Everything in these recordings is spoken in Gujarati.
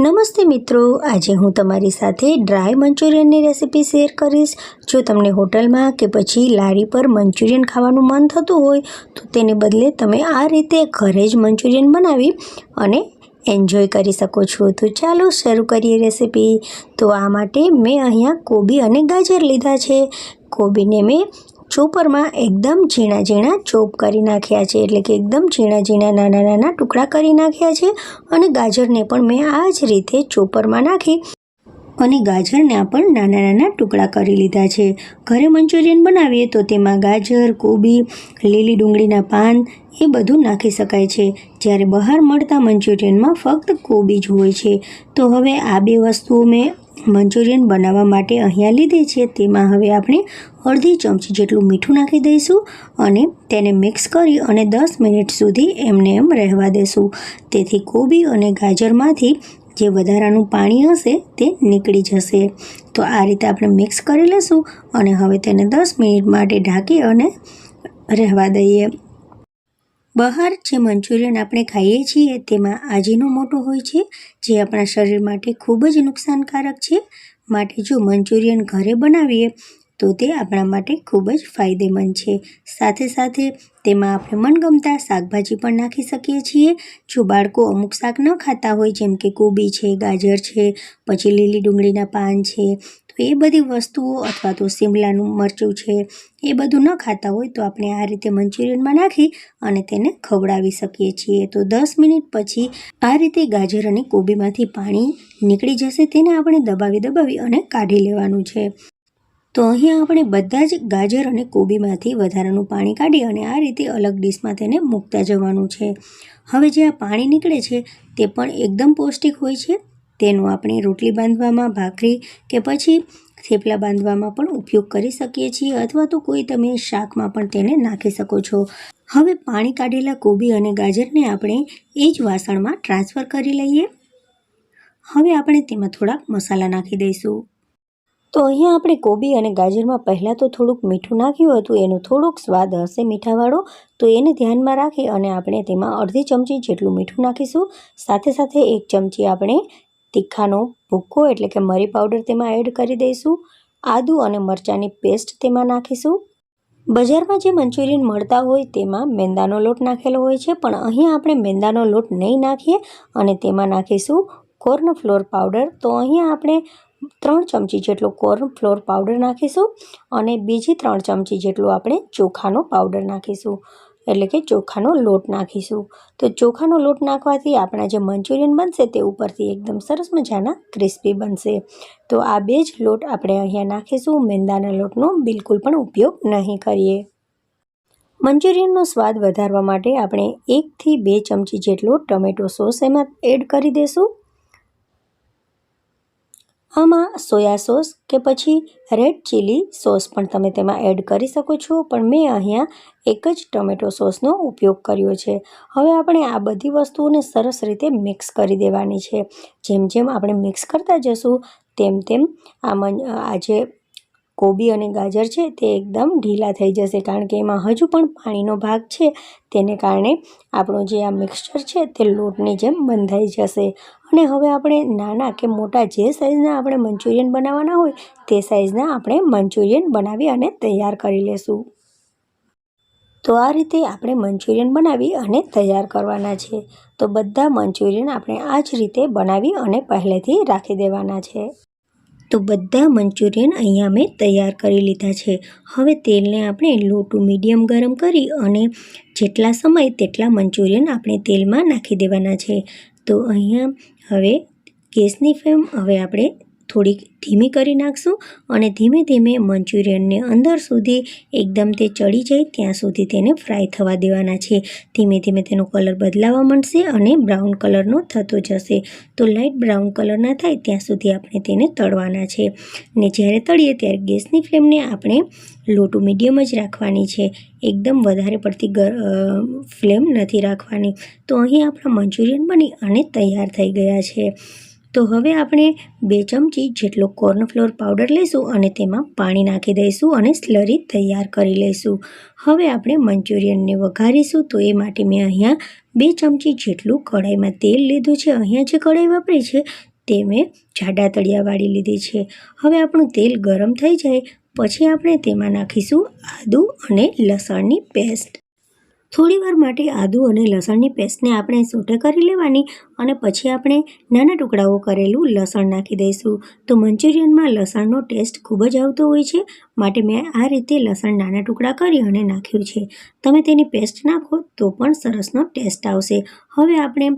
નમસ્તે મિત્રો, આજે હું તમારી સાથે ડ્રાય મંચુરિયનની રેસિપી શેર કરીશ। જો તમને હોટલમાં કે પછી લારી પર મંચુરિયન ખાવાનું મન થતું હોય તો તેને બદલે તમે આ રીતે ઘરે જ મંચુરિયન બનાવી અને એન્જોય કરી શકો છો। તો ચાલો શરૂ કરીએ રેસિપી। તો આ માટે મેં અહીંયા કોબી અને ગાજર લીધા છે। કોબીને મેં ચોપરમાં એકદમ ઝીણા ઝીણા ચોપ કરી નાખ્યા છે, એટલે કે એકદમ ઝીણા ઝીણા નાના નાના ટુકડા કરી નાખ્યા છે। અને ગાજરને પણ મેં આ જ રીતે ચોપરમાં નાખી અને ગાજરના પણ નાના નાના ટુકડા કરી લીધા છે। ઘરે મંચુરિયન બનાવીએ તો તેમાં ગાજર, કોબી, લીલી ડુંગળીના પાન એ બધું નાખી શકાય છે, જ્યારે બહાર મળતા મંચુરિયનમાં ફક્ત કોબી જ હોય છે। તો હવે આ બે વસ્તુઓ મેં મંચુરિયન બનાવવા માટે અહીંયા લીધી છે। તેમાં હવે આપણે અડધી ચમચી જેટલું મીઠું નાખી દઈશું અને તેને મિક્સ કરી અને 10 મિનિટ સુધી એમને એમ રહેવા દેશું, તેથી કોબી અને ગાજરમાંથી જે વધારાનું પાણી હશે તે નીકળી જશે। તો આ રીતે આપણે મિક્સ કરી લઈશું અને હવે તેને 10 મિનિટ માટે ઢાંકી અને રહેવા દઈએ। બહાર જે મંચુરિયન આપણે ખાઈએ છીએ તેમાં આજીનોમોટો હોય છે, જે આપણા શરીર માટે ખૂબ જ નુકસાનકારક છે। માટે જો મંચુરિયન ઘરે બનાવીએ તો તે આપણા માટે ખૂબ જ ફાયદેમંદ છે। સાથે સાથે તેમાં આપણે મનગમતા શાકભાજી પણ નાખી શકીએ છીએ। જો બાળકો અમુક શાક ન ખાતા હોય, જેમ કે કોબી છે, ગાજર છે, પછી લીલી ડુંગળીના પાન છે, તો એ બધી વસ્તુઓ અથવા તો શિમલાનું મરચું છે, એ બધું ન ખાતા હોય તો આપણે આ રીતે મંચુરિયનમાં નાખી અને તેને ખવડાવી શકીએ છીએ। તો 10 મિનિટ પછી આ રીતે ગાજર અને કોબીમાંથી પાણી નીકળી જશે, તેને આપણે દબાવી અને કાઢી લેવાનું છે। તો અહીંયા આપણે બધા જ ગાજર અને કોબીમાંથી વધારાનું પાણી કાઢી અને આ રીતે અલગ ડીશમાં તેને મૂકતા જવાનું છે। હવે જે આ પાણી નીકળે છે તે પણ એકદમ પૌષ્ટિક હોય છે, તેનો આપણે રોટલી બાંધવામાં, ભાખરી કે પછી થેપલા બાંધવામાં પણ ઉપયોગ કરી શકીએ છીએ, અથવા તો કોઈ તમે શાકમાં પણ તેને નાખી શકો છો। હવે પાણી કાઢેલા કોબી અને ગાજરને આપણે એ જ વાસણમાં ટ્રાન્સફર કરી લઈએ। હવે આપણે તેમાં થોડાક મસાલા નાખી દઈશું। તો અહીંયા આપણે કોબી અને ગાજરમાં પહેલાં તો થોડુંક મીઠું નાખ્યું હતું, એનો થોડોક સ્વાદ હશે મીઠાવાળો, તો એને ધ્યાનમાં રાખી અને આપણે તેમાં અડધી ચમચી જેટલું મીઠું નાખીશું। સાથે સાથે 1 ચમચી આપણે તીખાનો ભૂક્કો એટલે કે મરી પાવડર તેમાં એડ કરી દઈશું। આદુ અને મરચાંની પેસ્ટ તેમાં નાખીશું। બજારમાં જે મંચુરિયન મળતા હોય તેમાં મેંદાનો લોટ નાખેલો હોય છે, પણ અહીંયા આપણે મેંદાનો લોટ નહીં નાખીએ અને તેમાં નાખીશું કોર્નફ્લોર પાવડર। તો અહીંયા આપણે 3 ચમચી જેટલો કોર્નફ્લોર પાવડર નાખીશું અને બીજી 3 ચમચી જેટલું આપણે ચોખાનો પાવડર નાખીશું, એટલે કે ચોખાનો લોટ નાખીશું। તો ચોખાનો લોટ નાખવાથી આપણા જે મંચુરિયન બનશે તે ઉપરથી એકદમ સરસ મજાના ક્રિસ્પી બનશે। તો આ બે જ લોટ આપણે અહીંયા નાખીશું, મેંદાના લોટનો બિલકુલ પણ ઉપયોગ નહીં કરીએ। મંચુરિયનનો સ્વાદ વધારવા માટે આપણે 1 થી 2 ચમચી જેટલો ટમેટો સોસ એમાં એડ કરી દઈશું। આમાં સોયા સોસ કે પછી રેડ ચીલી સોસ પણ તમે તેમાં એડ કરી શકો છો, પણ મેં અહીંયા એક જ ટમેટો સોસનો ઉપયોગ કર્યો છે। હવે આપણે આ બધી વસ્તુઓને સરસ રીતે મિક્સ કરી દેવાની છે। જેમ જેમ આપણે મિક્સ કરતા જશું તેમ તેમ આ જે કોબી અને ગાજર છે તે એકદમ ઢીલા થઈ જશે, કારણ કે એમાં હજુ પણ પાણીનો ભાગ છે, તેને કારણે આપણું જે આ મિક્સચર છે તે લોટની જેમ બંધાઈ જશે। અને હવે આપણે નાના કે મોટા જે સાઇઝના આપણે મંચુરિયન બનાવવાના હોય તે સાઇઝના આપણે મંચુરિયન બનાવી અને તૈયાર કરી લેશું। તો આ રીતે આપણે મંચુરિયન બનાવી અને તૈયાર કરવાના છે। તો બધા મંચુરિયન આપણે આ જ રીતે બનાવી અને પહેલેથી રાખી દેવાના છે। તો બધા મંચુરિયન અહીંયા મેં તૈયાર કરી લીધા છે। હવે તેલને આપણે લો ટુ મીડિયમ ગરમ કરી અને જેટલા સમય તેટલા મંચુરિયન આપણે તેલમાં નાખી દેવાના છે। તો અહીંયા હવે ગેસની ફ્લેમ હવે આપણે થોડીક ધીમી કરી નાખશું અને ધીમે ધીમે મંચુરિયનને અંદર સુધી એકદમ તે ચડી જાય ત્યાં સુધી તેને ફ્રાય થવા દેવાના છે। ધીમે ધીમે તેનો કલર બદલાવા માંડશે અને બ્રાઉન કલરનો થતો જશે। તો લાઇટ બ્રાઉન કલર ના થાય ત્યાં સુધી આપણે તેને તળવાના છે। ને જ્યારે તળીએ ત્યારે ગેસની ફ્લેમને આપણે લો ટુ મીડિયમ જ રાખવાની છે, એકદમ વધારે પડતી ફ્લેમ નથી રાખવાની। તો અહીં આપણા મંચુરિયન બની અને તૈયાર થઈ ગયા છે। તો હવે આપણે 2 ચમચી જેટલો કોર્નફ્લોર પાવડર લઈશું અને તેમાં પાણી નાખી દઈશું અને સ્લરી તૈયાર કરી લઈશું। હવે આપણે મંચુરિયનને વઘારીશું, તો એ માટે મેં અહીંયા 2 ચમચી જેટલું કઢાઈમાં તેલ લીધું છે। અહીંયા જે કઢાઈ વાપરી છે તે મેં જાડા તળિયા વાળી લીધી છે. હવે આપણું તેલ ગરમ થઈ જાય પછી આપણે તેમાં નાખીશું આદું અને લસણની પેસ્ટ. થોડીવાર માટે આદું અને લસણની પેસ્ટને આપણે સોટે કરી લેવાની અને પછી આપણે નાના ટુકડાઓ કરેલું લસણ નાખી દઈશું. તો મંચુરિયનમાં લસણનો ટેસ્ટ ખૂબ જ આવતો હોય છે, માટે મેં આ રીતે લસણ નાના ટુકડા કરી અને નાખ્યું છે. તમે તેની પેસ્ટ નાખો તો પણ સરસનો ટેસ્ટ આવશે. હવે આપણે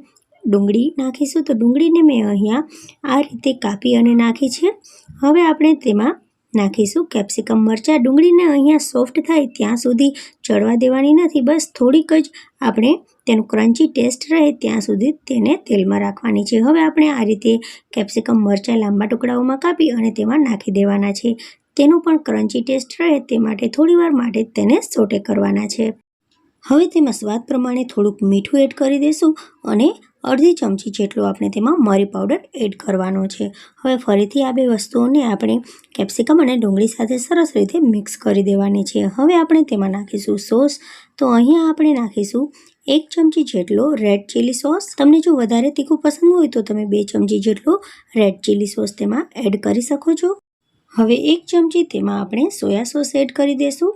ડુંગળી નાખીશું. તો ડુંગળીને મેં અહીંયા આ રીતે કાપી અને નાખી છે. હવે આપણે તેમાં નાખીશું કેપ્સિકમ મરચાં. ડુંગળીને અહીંયા સોફ્ટ થાય ત્યાં સુધી ચડવા દેવાની નથી, બસ થોડીક જ આપણે તેનું ક્રન્ચી ટેસ્ટ રહે ત્યાં સુધી તેને તેલમાં રાખવાની છે. હવે આપણે આ રીતે કેપ્સિકમ મરચાં લાંબા ટુકડાઓમાં કાપી અને તેમાં નાખી દેવાના છે. તેનો પણ ક્રન્ચી ટેસ્ટ રહે તે માટે થોડીવાર માટે તેને સોટે કરવાના છે. હવે તેમાં સ્વાદ પ્રમાણે થોડુંક મીઠું એડ કરી દઈશું અને અડધી ચમચી જેટલો આપણે તેમાં મરી પાવડર એડ કરવાનો છે. હવે ફરીથી આ બે વસ્તુઓને આપણે કેપ્સિકમ અને ડુંગળી સાથે સરસ રીતે મિક્સ કરી દેવાની છે. હવે આપણે તેમાં નાખીશું સોસ. તો અહીંયા આપણે નાખીશું 1 ચમચી જેટલો રેડ ચીલી સોસ. તમને જો વધારે તીખું પસંદ હોય તો તમે 2 ચમચી જેટલો રેડ ચીલી સોસ તેમાં એડ કરી શકો છો. હવે 1 ચમચી તેમાં આપણે સોયા સોસ એડ કરી દઈશું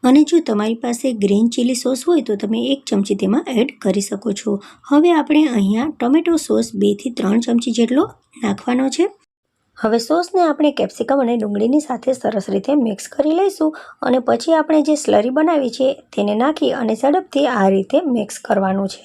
અને જો તમારી પાસે ગ્રીન ચીલી સોસ હોય તો તમે 1 ચમચી તેમાં એડ કરી શકો છો. હવે આપણે અહીંયા ટોમેટો સોસ 2 થી 3 ચમચી જેટલો નાખવાનો છે. હવે સોસને આપણે કેપ્સિકમ અને ડુંગળીની સાથે સરસ રીતે મિક્સ કરી લઈશું અને પછી આપણે જે સ્લરી બનાવી છે તેને નાખી અને ઝડપથી આ રીતે મિક્સ કરવાનું છે.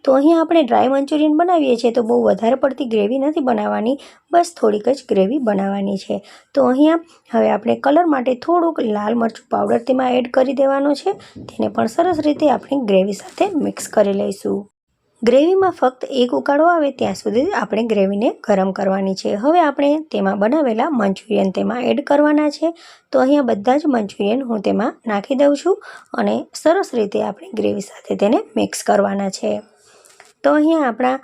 તો અહીંયા આપણે ડ્રાય મંચુરિયન બનાવીએ છીએ તો બહુ વધારે પડતી ગ્રેવી નથી બનાવવાની, બસ થોડીક જ ગ્રેવી બનાવવાની છે. તો અહીંયા હવે આપણે કલર માટે થોડુંક લાલ મરચું પાવડર તેમાં એડ કરી દેવાનો છે. તેને પણ સરસ રીતે આપણે ગ્રેવી સાથે મિક્સ કરી લઈશું. ગ્રેવીમાં ફક્ત એક ઉકાળો આવે ત્યાં સુધી આપણે ગ્રેવીને ગરમ કરવાની છે. હવે આપણે તેમાં બનાવેલા મંચુરિયન તેમાં એડ કરવાના છે. તો અહીંયા બધા જ મંચુરિયન હું તેમાં નાખી દઉં છું અને સરસ રીતે આપણે ગ્રેવી સાથે તેને મિક્સ કરવાના છે. તો અહીંયા આપણા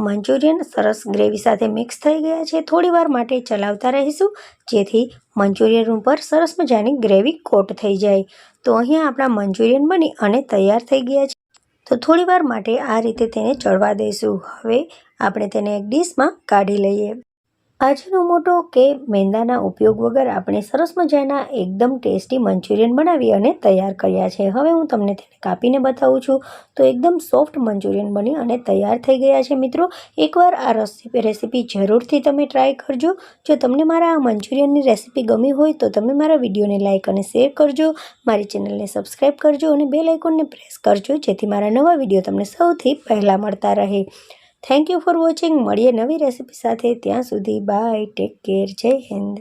મંચુરિયન સરસ ગ્રેવી સાથે મિક્સ થઈ ગયા છે. થોડીવાર માટે ચલાવતા રહીશું જેથી મંચુરિયન ઉપર સરસ મજાની ગ્રેવી કોટ થઈ જાય. તો અહીંયા આપણા મંચુરિયન બની અને તૈયાર થઈ ગયા છે. તો થોડીવાર માટે આ રીતે તેને ચડવા દઈશું. હવે આપણે તેને એક ડીશમાં કાઢી લઈએ. આજનો મોટો કે મેંદાના ઉપયોગ વગર આપણે સરસ મજાના એકદમ ટેસ્ટી મંચુરિયન બનાવી અને તૈયાર કર્યા છે. હવે હું તમને તેને કાપીને બતાવું છું. તો એકદમ સોફ્ટ મંચુરિયન બની અને તૈયાર થઈ ગયા છે. મિત્રો, એકવાર આ રેસીપી જરૂરથી તમે ટ્રાય કરજો. જો તમને મારા આ મંચુરિયનની રેસીપી ગમી હોય તો તમે મારા વિડીયોને લાઇક અને શેર કરજો, મારી ચેનલને સબસ્ક્રાઈબ કરજો અને બેલ આઇકોનને પ્રેસ કરજો જેથી મારા નવા વિડીયો તમને સૌથી પહેલાં મળતા રહે. Thank you for watching. મળીએ નવી રેસીપી સાથે. ત્યાં સુધી બાય, ટેક કેર, જય હિન્દ.